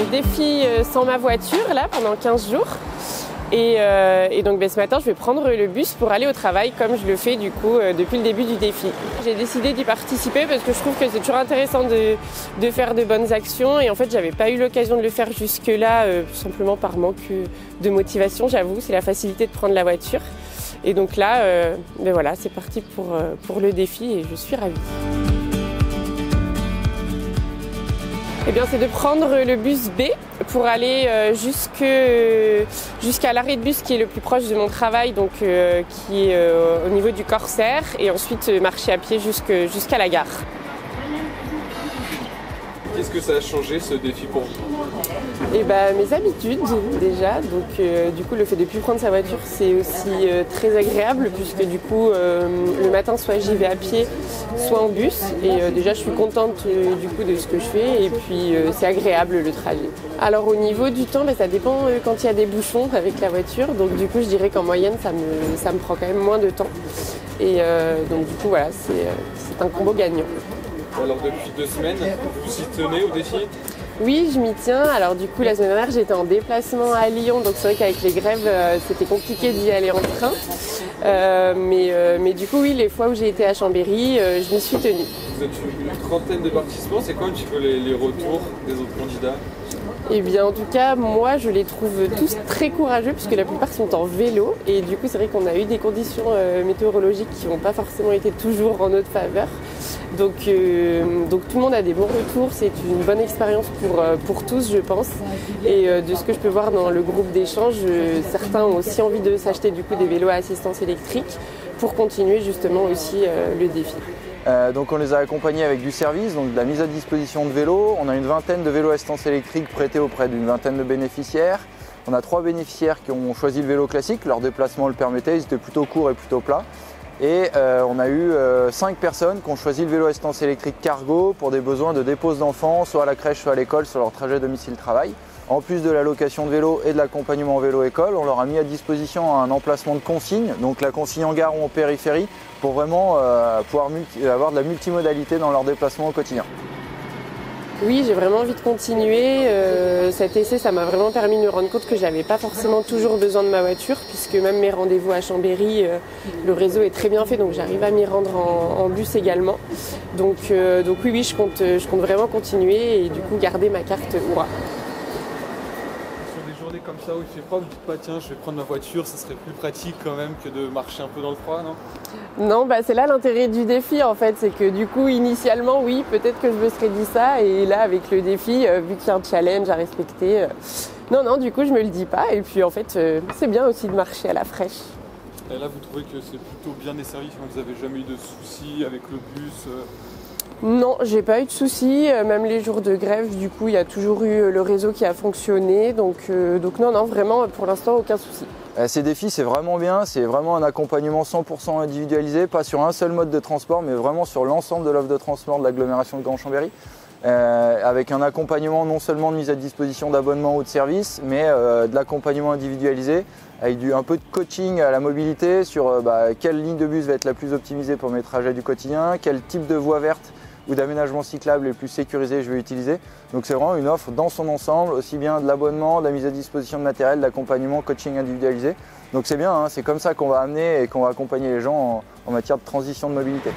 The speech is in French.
défi sans ma voiture là pendant 15 jours. Et donc ce matin, je vais prendre le bus pour aller au travail comme je le fais du coup depuis le début du défi. J'ai décidé d'y participer parce que je trouve que c'est toujours intéressant de faire de bonnes actions et en fait, j'avais pas eu l'occasion de le faire jusque-là simplement par manque de motivation, j'avoue. C'est la facilité de prendre la voiture. Et donc là, voilà, c'est parti pour le défi et je suis ravie. Eh bien, c'est de prendre le bus B pour aller jusqu'à l'arrêt de bus qui est le plus proche de mon travail, donc qui est au niveau du Corsaire, et ensuite marcher à pied jusqu'à la gare. Qu'est-ce que ça a changé ce défi pour vous? Eh ben, mes habitudes déjà, donc du coup le fait de ne plus prendre sa voiture c'est aussi très agréable puisque du coup le matin soit j'y vais à pied soit en bus et déjà je suis contente du coup de ce que je fais et puis c'est agréable le trajet. Alors au niveau du temps, ça dépend quand il y a des bouchons avec la voiture, donc du coup je dirais qu'en moyenne ça me prend quand même moins de temps et donc du coup voilà c'est un combo gagnant. Alors depuis 2 semaines, vous y tenez au défi? Oui, je m'y tiens. Alors du coup, la semaine dernière, j'étais en déplacement à Lyon, donc c'est vrai qu'avec les grèves, c'était compliqué d'y aller en train. Mais du coup, oui, les fois où j'ai été à Chambéry, je m'y suis tenue. Vous êtes une trentaine de participants, c'est quoi un petit peu les retours des autres candidats? Eh bien, en tout cas, moi, je les trouve tous très courageux puisque la plupart sont en vélo. Et du coup, c'est vrai qu'on a eu des conditions météorologiques qui n'ont pas forcément été toujours en notre faveur. Donc tout le monde a des bons retours. C'est une bonne expérience pour tous, je pense. Et de ce que je peux voir dans le groupe d'échange, certains ont aussi envie de s'acheter du coup des vélos à assistance électrique pour continuer justement aussi le défi. Donc on les a accompagnés avec du service, donc de la mise à disposition de vélos. On a une vingtaine de vélos à assistance électrique prêtés auprès d'une vingtaine de bénéficiaires. On a 3 bénéficiaires qui ont choisi le vélo classique, leur déplacement le permettait, ils étaient plutôt courts et plutôt plats. Et on a eu 5 personnes qui ont choisi le vélo à assistance électrique cargo pour des besoins de dépose d'enfants, soit à la crèche, soit à l'école, sur leur trajet domicile-travail. En plus de la location de vélo et de l'accompagnement vélo-école, on leur a mis à disposition un emplacement de consigne, donc la consigne en gare ou en périphérie, pour vraiment pouvoir avoir de la multimodalité dans leur déplacement au quotidien. Oui, j'ai vraiment envie de continuer. Cet essai, ça m'a vraiment permis de me rendre compte que j'avais pas forcément toujours besoin de ma voiture, puisque même mes rendez-vous à Chambéry, le réseau est très bien fait, donc j'arrive à m'y rendre en bus également. Donc oui, je compte vraiment continuer et du coup garder ma carte OURA. Comme ça où il fait froid, vous dites pas tiens je vais prendre ma voiture, ça serait plus pratique quand même que de marcher un peu dans le froid, non? Non, c'est là l'intérêt du défi en fait, c'est que du coup initialement oui, peut-être que je me serais dit ça et là avec le défi, vu qu'il y a un challenge à respecter, non, du coup je me le dis pas et puis en fait c'est bien aussi de marcher à la fraîche. Et là vous trouvez que c'est plutôt bien desservi, vous avez jamais eu de soucis avec le bus? Non, j'ai pas eu de soucis, même les jours de grève, du coup il y a toujours eu le réseau qui a fonctionné, donc non, vraiment pour l'instant aucun souci. Ces défis c'est vraiment bien, c'est vraiment un accompagnement 100% individualisé, pas sur un seul mode de transport, mais vraiment sur l'ensemble de l'offre de transport de l'agglomération de Grand Chambéry, avec un accompagnement non seulement de mise à disposition d'abonnements ou de services, mais de l'accompagnement individualisé, avec un peu de coaching à la mobilité sur quelle ligne de bus va être la plus optimisée pour mes trajets du quotidien, quel type de voie verte ou d'aménagement cyclable les plus sécurisés je vais utiliser. Donc c'est vraiment une offre dans son ensemble, aussi bien de l'abonnement, de la mise à disposition de matériel, de l'accompagnement, coaching individualisé. Donc c'est bien, c'est comme ça qu'on va amener et qu'on va accompagner les gens en matière de transition de mobilité.